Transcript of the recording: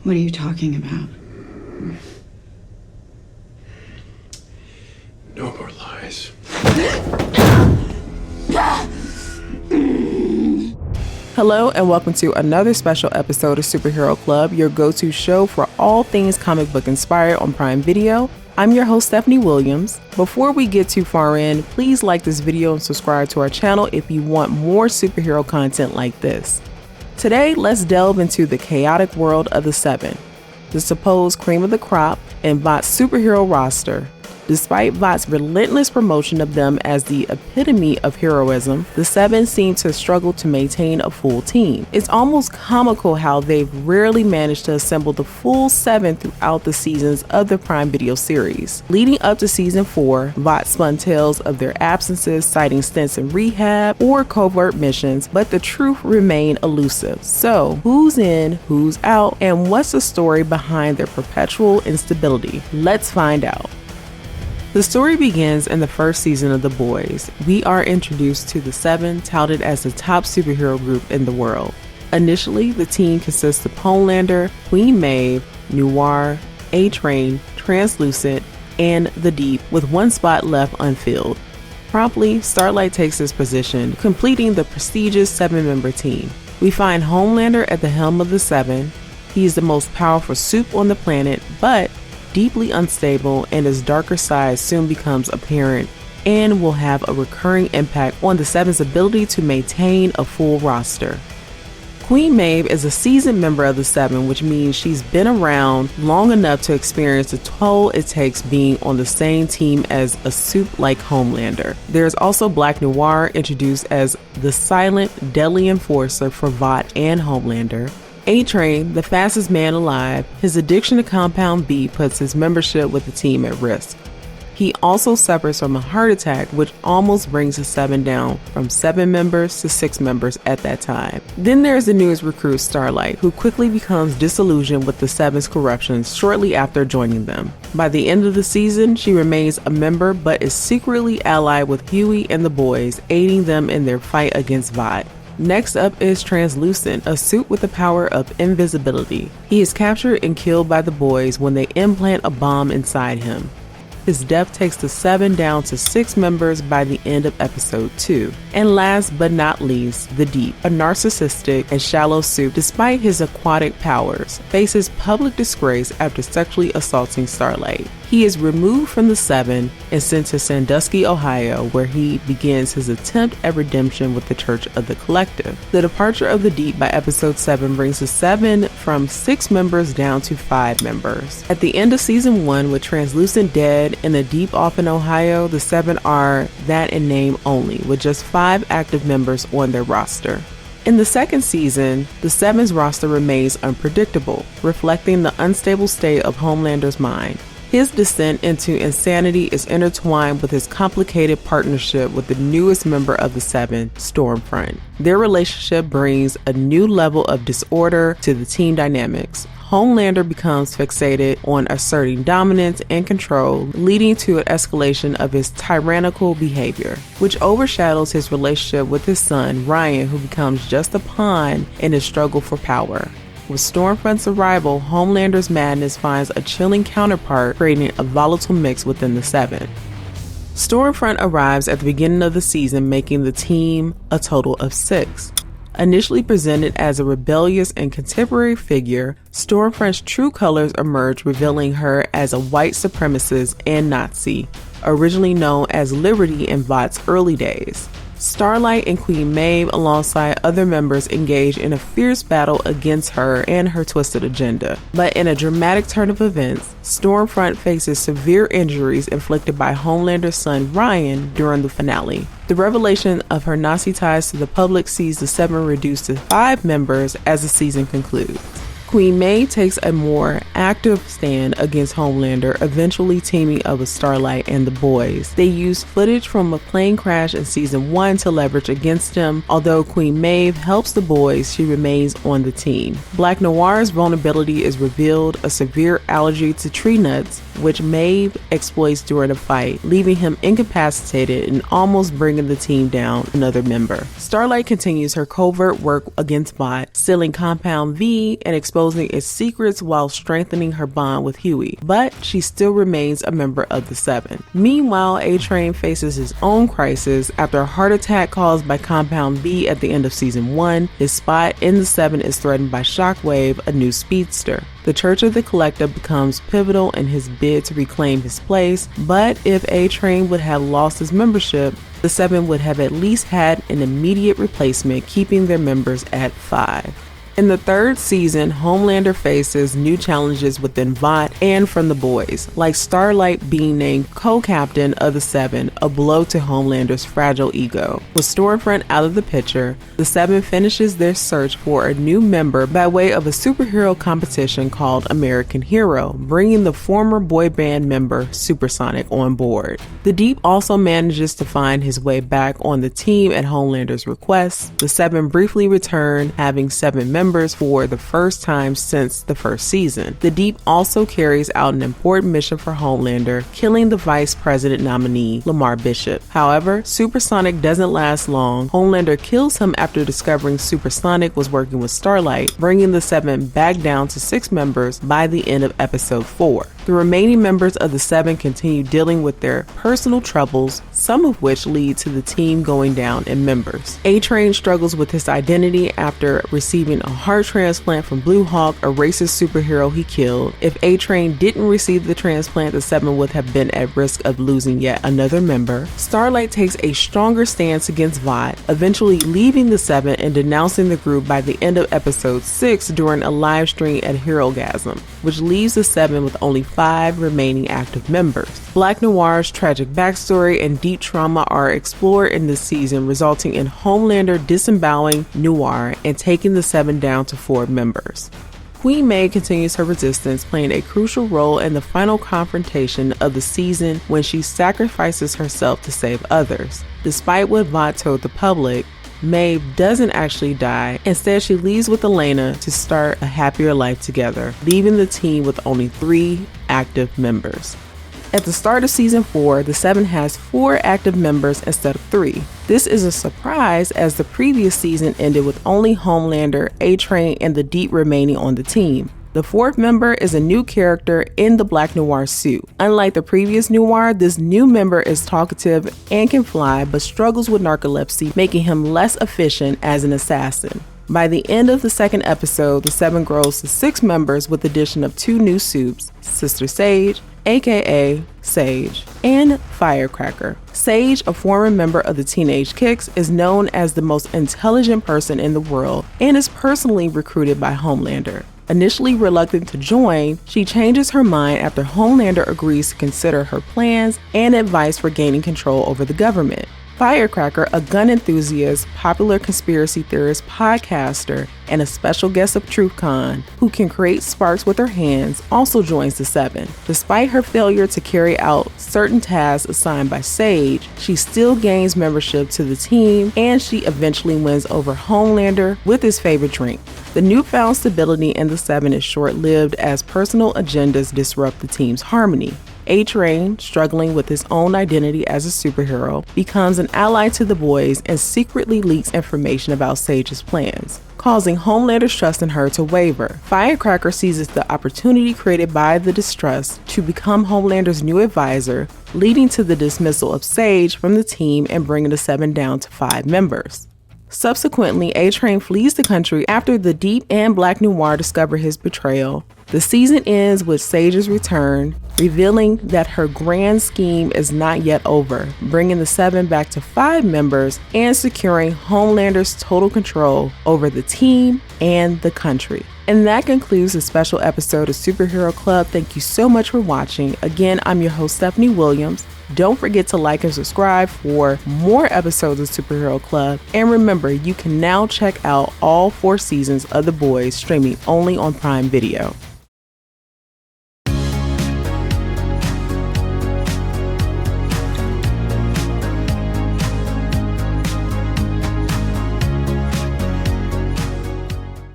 What are you talking about? No more lies. Hello and welcome to another special episode of Superhero Club, your go-to show for all things comic book inspired on Prime Video. I'm your host, Stephanie Williams. Before we get too far in, please like this video and subscribe to our channel if you want more superhero content like this. Today, let's delve into the chaotic world of the Seven, the supposed cream of the crop, and Vought's superhero roster. Despite Vought's relentless promotion of them as the epitome of heroism, the Seven seem to struggle to maintain a full team. It's almost comical how they've rarely managed to assemble the full seven throughout the seasons of the Prime Video series. Leading up to season 4, Vought spun tales of their absences, citing stints in rehab or covert missions, but the truth remained elusive. So, who's in, who's out, and what's the story behind their perpetual instability? Let's find out. The story begins in the first season of The Boys. We are introduced to the Seven, touted as the top superhero group in the world. Initially, the team consists of Homelander, Queen Maeve, Noir, A-Train, Translucent, and The Deep, with one spot left unfilled. Promptly, Starlight takes his position, completing the prestigious 7-member team. We find Homelander at the helm of the Seven. He is the most powerful supe on the planet, but deeply unstable, and his darker side soon becomes apparent and will have a recurring impact on the Seven's ability to maintain a full roster. Queen Maeve is a seasoned member of the Seven, which means she's been around long enough to experience the toll it takes being on the same team as a supe like Homelander. There's also Black Noir, introduced as the silent, deadly enforcer for Vought and Homelander. A-Train, the fastest man alive, his addiction to Compound B puts his membership with the team at risk. He also suffers from a heart attack, which almost brings the Seven down from 7 members to 6 members at that time. Then there's the newest recruit, Starlight, who quickly becomes disillusioned with the Seven's corruption shortly after joining them. By the end of the season, she remains a member but is secretly allied with Huey and the boys, aiding them in their fight against Vought. Next up is Translucent, a suit with the power of invisibility. He is captured and killed by the boys when they implant a bomb inside him. His death takes the Seven down to 6 members by the end of episode 2. And last but not least, The Deep, a narcissistic and shallow supe, despite his aquatic powers, faces public disgrace after sexually assaulting Starlight. He is removed from the Seven and sent to Sandusky, Ohio, where he begins his attempt at redemption with the Church of the Collective. The departure of The Deep by episode 7 brings the Seven from 6 members down to 5 members. At the end of season 1, with Translucent dead and The Deep off in Ohio, the Seven are that in name only, with just 5 active members on their roster. In the second season, the Seven's roster remains unpredictable, reflecting the unstable state of Homelander's mind. His descent into insanity is intertwined with his complicated partnership with the newest member of the Seven, Stormfront. Their relationship brings a new level of disorder to the team dynamics. Homelander becomes fixated on asserting dominance and control, leading to an escalation of his tyrannical behavior, which overshadows his relationship with his son, Ryan, who becomes just a pawn in his struggle for power. With Stormfront's arrival, Homelander's madness finds a chilling counterpart, creating a volatile mix within the Seven. Stormfront arrives at the beginning of the season, making the team a total of 6. Initially presented as a rebellious and contemporary figure, Stormfront's true colors emerge, revealing her as a white supremacist and Nazi, originally known as Liberty in Vought's early days. Starlight and Queen Maeve, alongside other members, engage in a fierce battle against her and her twisted agenda. But in a dramatic turn of events, Stormfront faces severe injuries inflicted by Homelander's son Ryan during the finale. The revelation of her Nazi ties to the public sees the Seven reduced to 5 members as the season concludes. Queen Maeve takes a more active stand against Homelander, eventually teaming up with Starlight and the boys. They use footage from a plane crash in season 1 to leverage against him. Although Queen Maeve helps the boys, she remains on the team. Black Noir's vulnerability is revealed, a severe allergy to tree nuts, which Maeve exploits during a fight, leaving him incapacitated and almost bringing the team down another member. Starlight continues her covert work against Vought, stealing Compound V and exposing exposing its secrets while strengthening her bond with Huey, but she still remains a member of the Seven. Meanwhile, A-Train faces his own crisis after a heart attack caused by Compound B at the end of Season 1. His spot in the Seven is threatened by Shockwave, a new speedster. The Church of the Collective becomes pivotal in his bid to reclaim his place, but if A-Train would have lost his membership, the Seven would have at least had an immediate replacement, keeping their members at 5. In the third season, Homelander faces new challenges within Vought and from the boys, like Starlight being named co-captain of the Seven, a blow to Homelander's fragile ego. With Stormfront out of the picture, the Seven finishes their search for a new member by way of a superhero competition called American Hero, bringing the former boy band member Supersonic on board. The Deep also manages to find his way back on the team at Homelander's request. The Seven briefly return, having 7 members for the first time since the first season. The Deep also carries out an important mission for Homelander, killing the vice president nominee, Lamar Bishop. However, Supersonic doesn't last long. Homelander kills him after discovering Supersonic was working with Starlight, bringing the Seven back down to 6 members by the end of episode 4. The remaining members of the Seven continue dealing with their personal troubles, some of which lead to the team going down in members. A-Train struggles with his identity after receiving a heart transplant from Blue Hawk, a racist superhero he killed. If A-Train didn't receive the transplant, the Seven would have been at risk of losing yet another member. Starlight takes a stronger stance against Vought, eventually leaving the Seven and denouncing the group by the end of episode 6 during a live stream at Herogasm, which leaves the Seven with only 5 remaining active members. Black Noir's tragic backstory and deep trauma are explored in this season, resulting in Homelander disemboweling Noir and taking the Seven down to 4 members. Queen May continues her resistance, playing a crucial role in the final confrontation of the season when she sacrifices herself to save others. Despite what Vought told the public, Maeve doesn't actually die. Instead, she leaves with Elena to start a happier life together, leaving the team with only 3 active members. At the start of season 4, the Seven has 4 active members instead of 3. This is a surprise as the previous season ended with only Homelander, A-Train, and the Deep remaining on the team. The 4th member is a new character in the Black Noir suit. Unlike the previous Noir, this new member is talkative and can fly, but struggles with narcolepsy, making him less efficient as an assassin. By the end of the second episode, the Seven grows to 6 members with the addition of 2 new suits, Sister Sage, aka Sage, and Firecracker. Sage, a former member of the Teenage Kicks, is known as the most intelligent person in the world and is personally recruited by Homelander. Initially reluctant to join, she changes her mind after Homelander agrees to consider her plans and advice for gaining control over the government. Firecracker, a gun enthusiast, popular conspiracy theorist, podcaster, and a special guest of TruthCon, who can create sparks with her hands, also joins the Seven. Despite her failure to carry out certain tasks assigned by Sage, she still gains membership to the team, and she eventually wins over Homelander with his favorite drink. The newfound stability in the Seven is short-lived as personal agendas disrupt the team's harmony. A-Train, struggling with his own identity as a superhero, becomes an ally to the boys and secretly leaks information about Sage's plans, causing Homelander's trust in her to waver. Firecracker seizes the opportunity created by the distrust to become Homelander's new advisor, leading to the dismissal of Sage from the team and bringing the Seven down to 5 members. Subsequently, A-Train flees the country after the Deep and Black Noir discover his betrayal. The season ends with Sage's return, revealing that her grand scheme is not yet over, bringing the Seven back to 5 members and securing Homelander's total control over the team and the country. And that concludes the special episode of Superhero Club. Thank you so much for watching. Again, I'm your host, Stephanie Williams. Don't forget to like and subscribe for more episodes of Superhero Club. And remember, you can now check out all 4 seasons of The Boys streaming only on Prime Video.